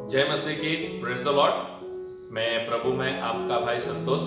जय मसीह की, praise the Lord. मैं प्रभु में आपका भाई संतोष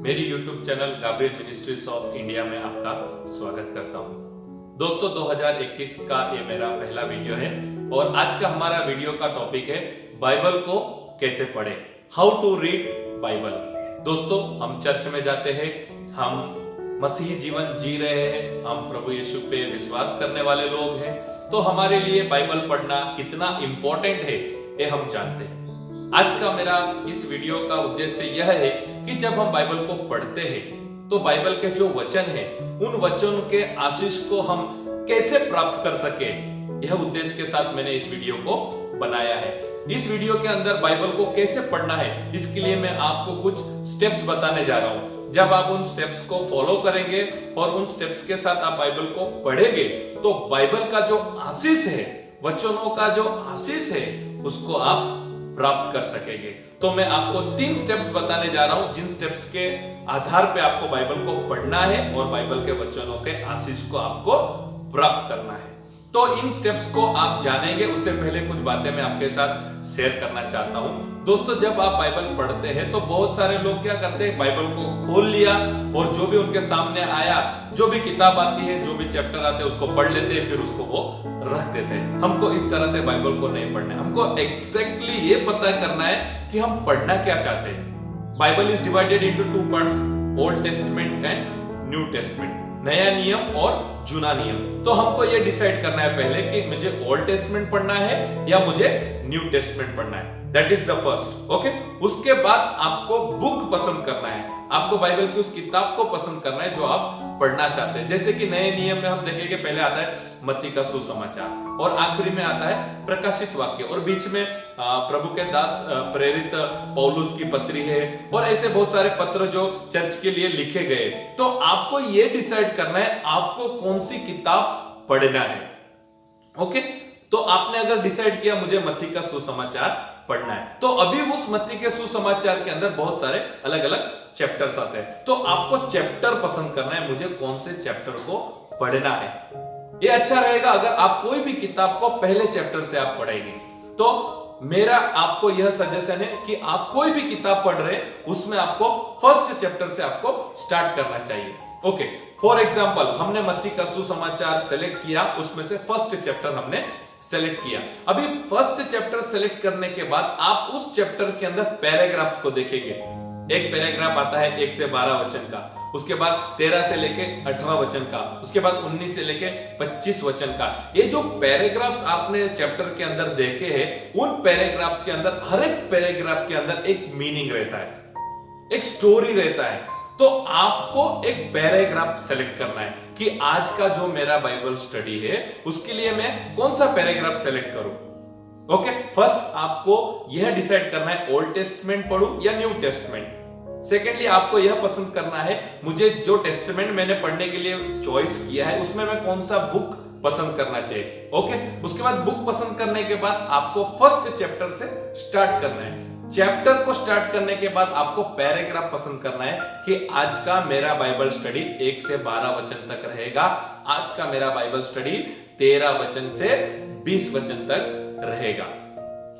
मेरी YouTube channel Gabriel ministries of India में आपका स्वागत करता हूं। दोस्तों 2021 का ये मेरा पहला वीडियो है और आज का हमारा वीडियो का टॉपिक है बाइबल को कैसे पढ़ें, हाउ टू रीड बाइबल। दोस्तों हम चर्च में जाते हैं, हम मसीही जीवन जी रहे हैं, हम प्रभु यीशु पे विश्वास करने वाले लोग हैं, तो हमारे लिए बाइबल पढ़ना कितना इंपॉर्टेंट है ये हम जानते हैं। आज का मेरा इस वीडियो का उद्देश्य यह है कि जब हम बाइबल को पढ़ते हैं तो बाइबल के जो वचन है उन वचनों के आशीष को हम कैसे प्राप्त कर सके, यह उद्देश्य के साथ मैंने इस वीडियो को बनाया है। इस वीडियो के अंदर बाइबल को कैसे पढ़ना है इसके लिए मैं आपको कुछ स्टेप्स बताने जा रहा हूं। जब आप उन स्टेप्स को फॉलो करेंगे और उन स्टेप्स के साथ आप बाइबल को पढ़ेंगे तो बाइबल का जो आशीष है, वचनों का जो आशीष है, उसको आप प्राप्त कर सकेंगे। तो मैं आपको 3 स्टेप्स बताने जा रहा हूं जिन स्टेप्स के आधार पे आपको बाइबल को पढ़ना है और बाइबल के वचनों के आशीष को आपको प्राप्त करना है। तो इन स्टेप्स को आप जानेंगे, उससे पहले कुछ बातें मैं आपके साथ शेयर करना चाहता हूं। दोस्तों जब आप बाइबल पढ़ते हैं तो बहुत सारे लोग क्या करते हैं, बाइबल को खोल लिया और जो भी उनके सामने आया, जो भी किताब आती है, जो भी चैप्टर आते हैं उसको पढ़ लेते हैं, फिर उसको वो रख देते हैं। हमको इस तरह से बाइबल को नहीं पढ़ना है। हमको एग्जैक्टली ये पता करना है कि हम पढ़ना क्या चाहते हैं। Bible is divided into 2 parts, old testament and new testament, नया नियम और जुना नियम। तो हमको ये डिसाइड करना है पहले कि मुझे ओल्ड टेस्टमेंट पढ़ना है या मुझे न्यू टेस्टमेंट पढ़ना है। That is the first, okay. उसके बाद आपको बुक पसंद करना है, आपको बाइबल की उस किताब को पसंद करना है जो आप पढ़ना चाहते हैं। जैसे कि नए नियम में हम देखेंगे, पहले आता है मत्ती का सुसमाचार और आखिरी में आता है प्रकाशित वाक्य और बीच में प्रभु के दास प्रेरित पौलुस की पत्री है और ऐसे बहुत सारे पत्र जो चर्च के लिए लिखे गए। तो आपको ये डिसाइड करना है आपको कौन सी किताब पढ़ना है, ओके। तो आपने अगर डिसाइड किया मुझे मत्ती का सुसमाचार पढ़ना है, तो अभी उस मत्ती के सुसमाचार के अंदर बहुत सारे अलग अलग चैप्टर्स आते हैं, तो आपको चैप्टर पसंद करना है, मुझे कौन से चैप्टर को पढ़ना है। ये अच्छा रहेगा अगर आप कोई भी किताब को पहले चैप्टर से आप पढ़ेंगे। तो मेरा आपको यह सजेशन है कि आप कोई भी किताब पढ़ रहे हैं उसमें आपको फर्स्ट चैप्टर से आपको स्टार्ट करना चाहिए, ओके। फॉर एग्जाम्पल हमने मत्ती का सुसमाचार सेलेक्ट किया, उसमें से फर्स्ट चैप्टर हमने सेलेक्ट किया। अभी फर्स्ट चैप्टर सेलेक्ट करने के बाद आप उस चैप्टर के अंदर पैराग्राफ्स को देखेंगे। एक पैराग्राफ आता है 1 से 12 वचन का, उसके बाद 13 से लेके 18 वचन का, उसके बाद 19 से लेके 25 वचन का। ये जो पैराग्राफ्स आपने चैप्टर के अंदर देखे हैं, उन पैराग्राफ्स के अंदर हर एक पैराग्राफ के अंदर एक मीनिंग रहता है, एक स्टोरी रहता है। तो आपको एक पैराग्राफ सेलेक्ट करना है कि आज का जो मेरा बाइबल स्टडी है उसके लिए मैं कौन सा पैराग्राफ सेलेक्ट करूं, ओके। फर्स्ट आपको यह डिसाइड करना है ओल्ड टेस्टमेंट पढ़ूं या न्यू टेस्टमेंट। सेकेंडली आपको यह पसंद करना है मुझे जो टेस्टमेंट मैंने पढ़ने के लिए चॉइस किया है उसमें मैं कौन सा बुक पसंद करना चाहिए, ओके। उसके बाद बुक पसंद करने के बाद आपको फर्स्ट चैप्टर से स्टार्ट करना है। चैप्टर को स्टार्ट करने के बाद आपको पैराग्राफ पसंद करना है कि आज का मेरा बाइबल स्टडी 1 से 12 वचन तक रहेगा, आज का मेरा बाइबल स्टडी 13 वचन से 20 वचन तक रहेगा।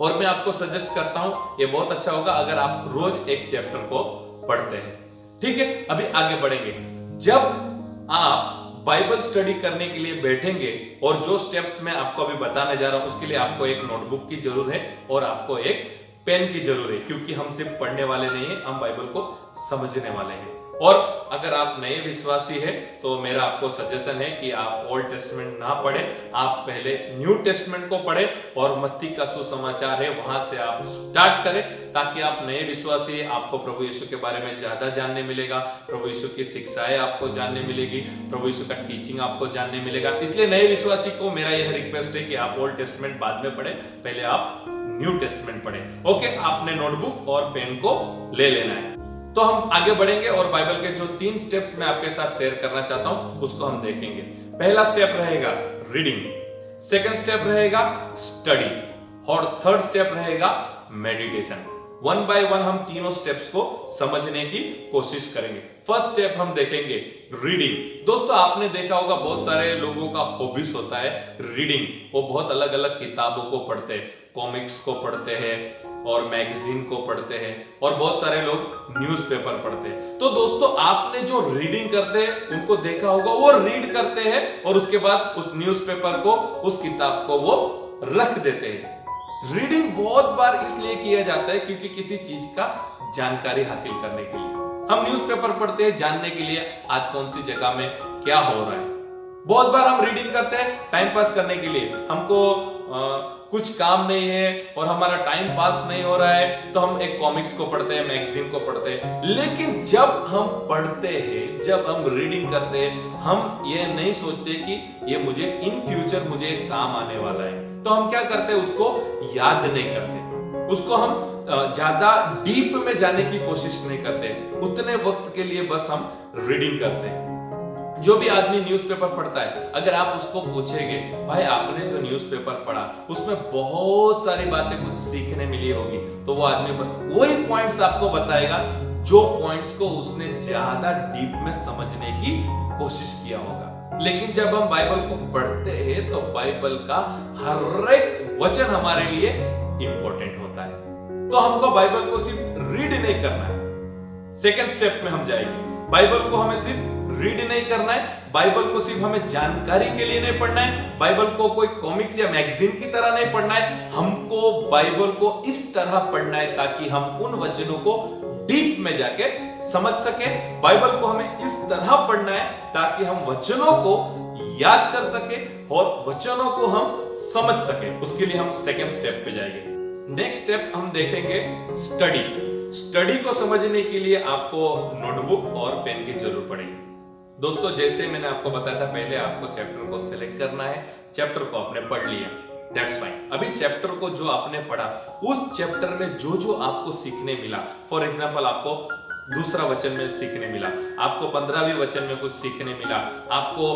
और मैं आपको सजेस्ट करता हूं, ये बहुत अच्छा होगा अगर आप रोज एक चैप्टर को पढ़ते हैं, ठीक है। अभी आगे बढ़ेंगे। जब आप बाइबल स्टडी करने के लिए बैठेंगे और जो स्टेप्स मैं आपको अभी बताने जा रहा हूं उसके लिए आपको एक नोटबुक की जरूरत है और आपको एक पेन की जरूरत है, क्योंकि हम सिर्फ पढ़ने वाले नहीं हैं, हम बाइबल को समझने वाले हैं। और अगर आप नए विश्वासी हैं तो मेरा आपको सजेशन है कि आप ओल्ड टेस्टमेंट ना पढ़ें, आप पहले न्यू टेस्टमेंट को पढ़ें और मत्ती का सुसमाचार है वहां से आप स्टार्ट करें, ताकि आप नए विश्वासी हैं, आपको प्रभु यीशु के बारे में ज्यादा जानने मिलेगा, प्रभु यीशु की शिक्षाएं आपको जानने मिलेगी, प्रभु यीशु का टीचिंग आपको जानने मिलेगा। इसलिए नए विश्वासी को मेरा यह रिक्वेस्ट है कि आप ओल्ड टेस्टमेंट बाद में पढ़ें, पहले आप न्यू टेस्टमेंट पढ़ें, ओके। आपने नोटबुक और पेन को ले लेना है। तो हम आगे बढ़ेंगे और बाइबल के जो 3 स्टेप्स मैं आपके साथ शेयर करना चाहता हूं उसको हम देखेंगे। पहला स्टेप रहेगा रीडिंग, सेकंड स्टेप रहेगा स्टडी और थर्ड स्टेप रहेगा मेडिटेशन। 1 बाय 1 हम तीनों स्टेप्स को समझने की कोशिश करेंगे। फर्स्ट स्टेप हम देखेंगे रीडिंग। दोस्तों आपने देखा होगा बहुत सारे लोगों का हॉबीज होता है रीडिंग, वो बहुत अलग अलग किताबों को पढ़ते हैं। कॉमिक्स को पढ़ते हैं और मैगजीन को पढ़ते हैं और बहुत सारे लोग न्यूज़पेपर पढ़ते हैं। तो दोस्तों, आपने जो रीडिंग करते हैं उनको देखा होगा, वो रीड करते हैं और उसके बाद उस न्यूज़पेपर को, उस किताब को वो रख देते हैं। रीडिंग बहुत बार इसलिए किया जाता है क्योंकि किसी चीज का जानकारी हासिल करने के लिए। हम न्यूज़पेपर पढ़ते हैं जानने के लिए आज कौन सी जगह में क्या हो रहा है। बहुत बार हम रीडिंग करते हैं टाइम पास करने के लिए, हमको कुछ काम नहीं है और हमारा टाइम पास नहीं हो रहा है तो हम एक कॉमिक्स को पढ़ते हैं, मैगजीन को पढ़ते हैं। लेकिन जब हम पढ़ते हैं, जब हम रीडिंग करते हैं, हम ये नहीं सोचते कि ये मुझे इन फ्यूचर मुझे काम आने वाला है। तो हम क्या करते हैं, उसको याद नहीं करते, उसको हम ज्यादा डीप में जाने की कोशिश नहीं करते, उतने वक्त के लिए बस हम रीडिंग करते हैं। जो भी आदमी न्यूज़पेपर पढ़ता है, अगर आप उसको पूछेंगे भाई आपने जो न्यूज़पेपर पढ़ा उसमें बहुत सारी बातें कुछ सीखने मिली होगी, तो वो आदमी वही पॉइंट्स आपको बताएगा जो पॉइंट्स को उसने ज्यादा डीप में समझने की कोशिश किया होगा। लेकिन जब हम बाइबल को पढ़ते हैं तो बाइबल का हर एक वचन हमारे लिए इंपॉर्टेंट होता है। तो हमको बाइबल को सिर्फ रीड नहीं करना है, सेकेंड स्टेप में हम जाएंगे। बाइबल को हमें सिर्फ रीड नहीं करना है, बाइबल को सिर्फ हमें जानकारी के लिए नहीं पढ़ना है, बाइबल को कोई कॉमिक्स या मैगजीन की तरह नहीं पढ़ना है, हमको बाइबल को इस तरह पढ़ना है ताकि हम उन वचनों को डीप में जाके समझ सके। बाइबल को हमें इस तरह पढ़ना है ताकि हम वचनों को याद कर सके और वचनों को हम समझ सके। उसके लिए हम सेकेंड स्टेप पे जाएंगे। नेक्स्ट स्टेप हम देखेंगे स्टडी। स्टडी को समझने के लिए आपको नोटबुक और पेन की जरूरत पड़ेगी। दोस्तों, जैसे मैंने आपको बताया था, पहले आपको चैप्टर को सिलेक्ट करना है, चैप्टर को आपने पढ़ लिया, दैट्स फाइन। अभी चैप्टर को जो आपने पढ़ा, उस चैप्टर में जो जो आपको सीखने मिला, फॉर एग्जांपल आपको दूसरा वचन में सीखने मिला, आपको 15वें वचन में कुछ सीखने मिला, आपको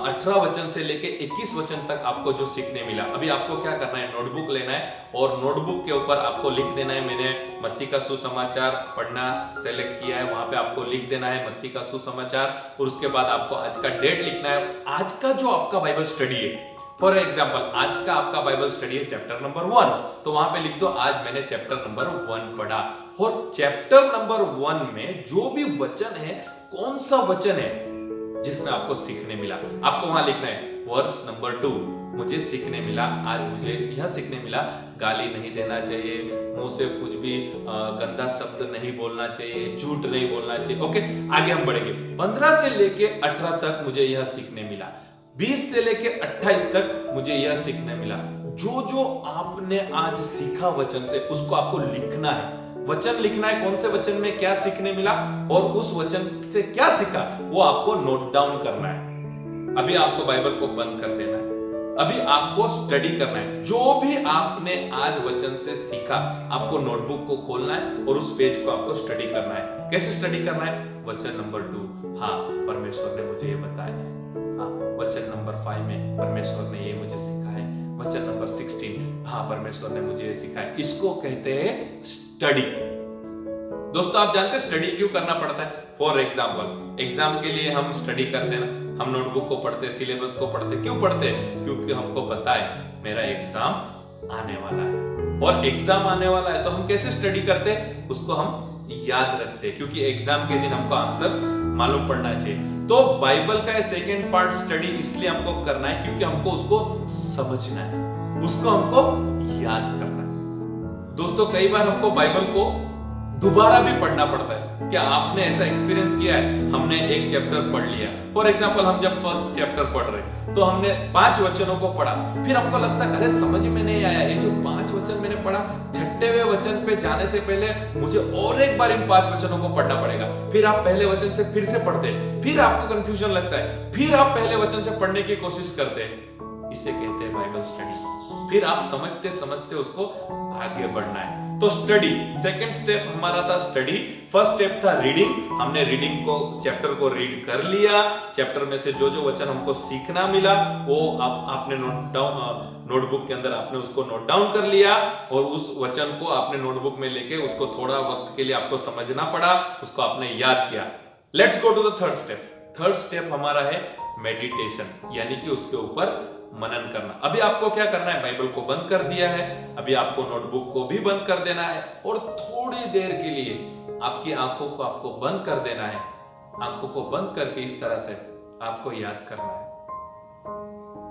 18 वचन से लेके 21 वचन तक आपको जो सीखने मिला, अभी आपको क्या करना है, नोटबुक लेना है और नोटबुक के ऊपर आपको लिख देना है, मैंने मत्ती का सुसमाचार पढ़ना सेलेक्ट किया है, वहां पे आपको लिख देना है मत्ती का सुसमाचार और उसके बाद आपको आज का डेट लिखना है। आज का जो आपका बाइबल स्टडी है, फॉर एग्जाम्पल आज का आपका बाइबल स्टडी है चैप्टर नंबर 1, तो वहां पे लिख दो आज मैंने चैप्टर नंबर 1 पढ़ा। और चैप्टर नंबर 1 में जो भी वचन है, कौन सा वचन है जिसमें आपको सीखने मिला, आपको वहां लिखना है। वर्स नंबर 2, मुझे सीखने मिला, आज मुझे यह सीखने मिला, गाली नहीं देना चाहिए, मुंह से कुछ भी गंदा शब्द नहीं बोलना चाहिए, झूठ नहीं बोलना चाहिए। ओके, आगे हम बढ़ेंगे। 15 से लेके 18 तक मुझे यह सीखने मिला, 20 से लेके 28 तक मुझे यह सीखने मिला। जो जो आपने आज सीखा वचन से, उसको आपको लिखना है, वचन लिखना है, कौन से वचन में क्या सीखने मिला और उस वचन से क्या सीखा वो आपको नोट डाउन करना है। अभी आपको बाइबल को बंद कर देना है, अभी आपको स्टडी करना है। जो भी आपने आज वचन से सीखा, आपको नोटबुक को खोलना है और उस पेज को आपको स्टडी करना है। कैसे स्टडी करना है? वचन नंबर 2, हाँ परमेश्वर ने मुझे ये बताया है, हाँ वचन नंबर 5 में परमेश्वर ने ये मुझे सिखाया है, वचन नंबर 16, हाँ परमेश्वर ने मुझे ये सिखाया। इसको कहते हैं स्टडी। दोस्तों, आप जानते हैं स्टडी क्यों करना पड़ता है? फॉर एग्जाम्पल, एग्जाम के लिए हम स्टडी करते हैं ना, हम नोटबुक को पढ़ते हैं, सिलेबस को पढ़ते हैं। क्यों पढ़ते हैं? क्योंकि हमको पता है मेरा एग्जाम आने वाला है और एग्जाम आने वाला है तो हम कैसे स्टडी करते हैं? उसको हम याद रखते हैं, क्योंकि एग्जाम के दिन हमको आंसर्स मालूम पड़ना चाहिए। तो बाइबल का सेकेंड पार्ट स्टडी इसलिए हमको करना है क्योंकि हमको उसको समझना है, उसको हमको याद करना है। दोस्तों, कई बार हमको बाइबल को दोबारा भी पढ़ना पड़ता है। क्या आपने ऐसा एक्सपीरियंस किया है? हमने एक चैप्टर पढ़ लिया, फॉर एग्जांपल हम जब फर्स्ट चैप्टर पढ़ रहे तो हमने 5 वचनों को पढ़ा, फिर हमको लगता है अरे समझ में नहीं आया, ये जो 5 वचन मैंने पढ़ा, 6वें वचन पे जाने से पहले मुझे और एक बार इन 5 वचनों को पढ़ना पड़ेगा। फिर आप पहले वचन से फिर से पढ़ते हैं, फिर आपको कंफ्यूजन लगता है, फिर आप पहले वचन से पढ़ने की कोशिश करते हैं। इसे कहते हैं बाइबल स्टडी। फिर आप समझते समझते उसको आगे बढ़ना है। तो स्टडी, सेकंड स्टेप हमारा था स्टडी, फर्स्ट स्टेप था रीडिंग। हमने रीडिंग को, चैप्टर को रीड कर लिया, चैप्टर में से जो जो वचन हमको सीखना मिला वो आपने नोटबुक के अंदर आपने उसको नोट डाउन कर लिया और उस वचन को आपने नोटबुक में लेके उसको थोड़ा वक्त के लिए आपको समझना पड़ा, उसको आपने याद किया। Let's go to the third step. Third step हमारा है मेडिटेशन, यानी कि उसके ऊपर मनन करना। अभी आपको क्या करना है, बाइबल को बंद कर दिया है, अभी आपको नोटबुक को भी बंद कर देना है और थोड़ी देर के लिए आपकी आंखों को आपको बंद कर देना है। आंखों को बंद करके इस तरह से आपको याद करना है,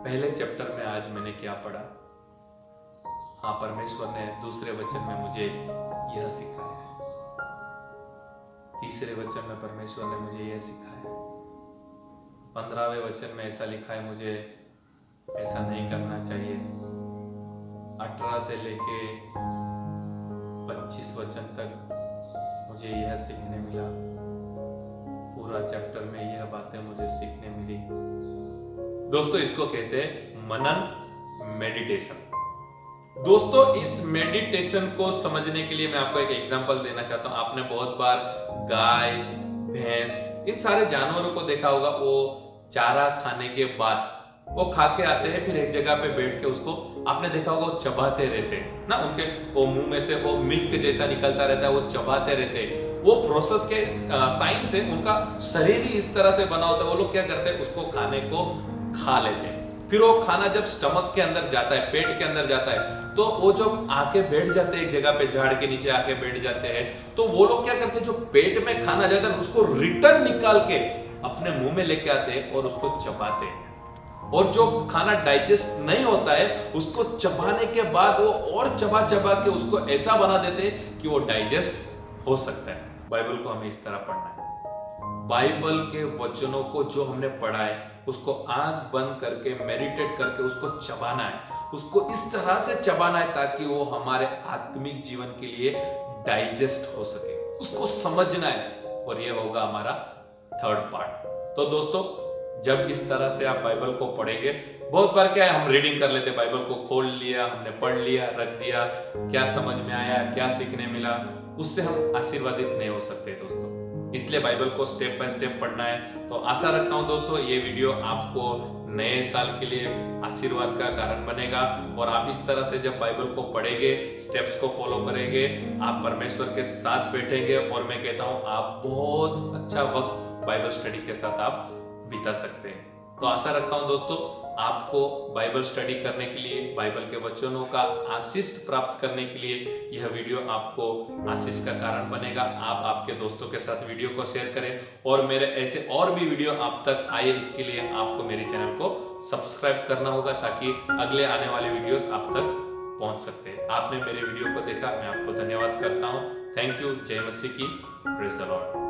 पहले चैप्टर में आज मैंने क्या पढ़ा। हाँ, परमेश्वर ने दूसरे वचन में मुझे यह सिखाया है, तीसरे वचन में परमेश्वर ने मुझे यह सिखाया है, 15वें वचन में ऐसा लिखा है मुझे ऐसा नहीं करना चाहिए, 18 से लेके 25 वचन तक मुझे यह सीखने मिला, पूरा चैप्टर में यह बातें मुझे सीखने मिली। दोस्तों, इसको कहते हैं मनन, मेडिटेशन। दोस्तों, इस मेडिटेशन को समझने के लिए मैं आपको एक एग्जांपल देना चाहता हूं। आपने बहुत बार गाय, भैंस, इन सारे जानवरों को देखा होगा, वो चारा खाने के बाद वो खा के आते हैं, फिर एक जगह पे बैठ के उसको आपने देखा होगा वो चबाते रहते हैं ना, उनके वो मुंह में से वो मिल्क जैसा निकलता रहता है, वो चबाते रहते हैं। वो प्रोसेस के साइंस है, उनका शरीर ही इस तरह से बना होता है। वो लोग क्या करते हैं, उसको खाने को खा लेते हैं, फिर वो खाना जब स्टमक के अंदर जाता है, पेट के अंदर जाता है, तो वो जब आके बैठ जाते हैं एक जगह पे, झाड़ के नीचे आके बैठ जाते हैं, तो वो लोग क्या करते हैं, जो पेट में खाना जाता है उसको रिटर्न निकाल के अपने मुंह में लेके आते हैं और उसको चबाते हैं। और जो खाना डाइजेस्ट नहीं होता है उसको चबाने के बाद वो और चबा चबा के उसको ऐसा बना देते हैं कि वो डाइजेस्ट हो सकता है। बाइबल को हमें इस तरह पढ़ना है, बाइबल के वचनों को जो हमने पढ़ा है उसको आंख बंद करके मेडिटेट करके उसको चबाना है, उसको इस तरह से चबाना है ताकि वो हमारे आत्मिक जीवन के लिए डाइजेस्ट हो सके, उसको समझना है, और ये होगा हमारा थर्ड पार्ट। तो दोस्तों, जब इस तरह से आप बाइबल को पढ़ेंगे, बहुत बार क्या है, हम रीडिंग कर लेते, बाइबल को खोल लिया, हमने पढ़ लिया, रख दिया, क्या समझ में आया, क्या सीखने मिला, उससे हम आशीर्वादित नहीं हो सकते दोस्तों। इसलिए बाइबल को स्टेप बाय स्टेप पढ़ना है। तो आशा रखता हूं दोस्तों ये वीडियो आपको नए साल के लिए आशीर्वाद का कारण बनेगा, और आप इस तरह से जब बाइबल को पढ़ेंगे, स्टेप्स को फॉलो करेंगे, आप परमेश्वर के साथ बैठेंगे, और मैं कहता हूं आप बहुत अच्छा वक्त बाइबल स्टडी के साथ आप बिता सकते हैं। तो आशा रखता हूं दोस्तों आपको बाइबल स्टडी करने के लिए, बाइबल के वचनों का आशीष प्राप्त करने के लिए यह वीडियो आपको आशीष का कारण बनेगा। आप आपके दोस्तों के साथ वीडियो को शेयर करें, और मेरे ऐसे और भी वीडियो आप तक आए, इसके लिए आपको मेरे चैनल को सब्सक्राइब करना होगा ताकि अगले आने वाले वीडियोस आप तक पहुंच सकते हैं। आपने मेरे वीडियो को देखा, मैं आपको धन्यवाद करता हूं। Thank you. जय मसीह की। Praise the Lord.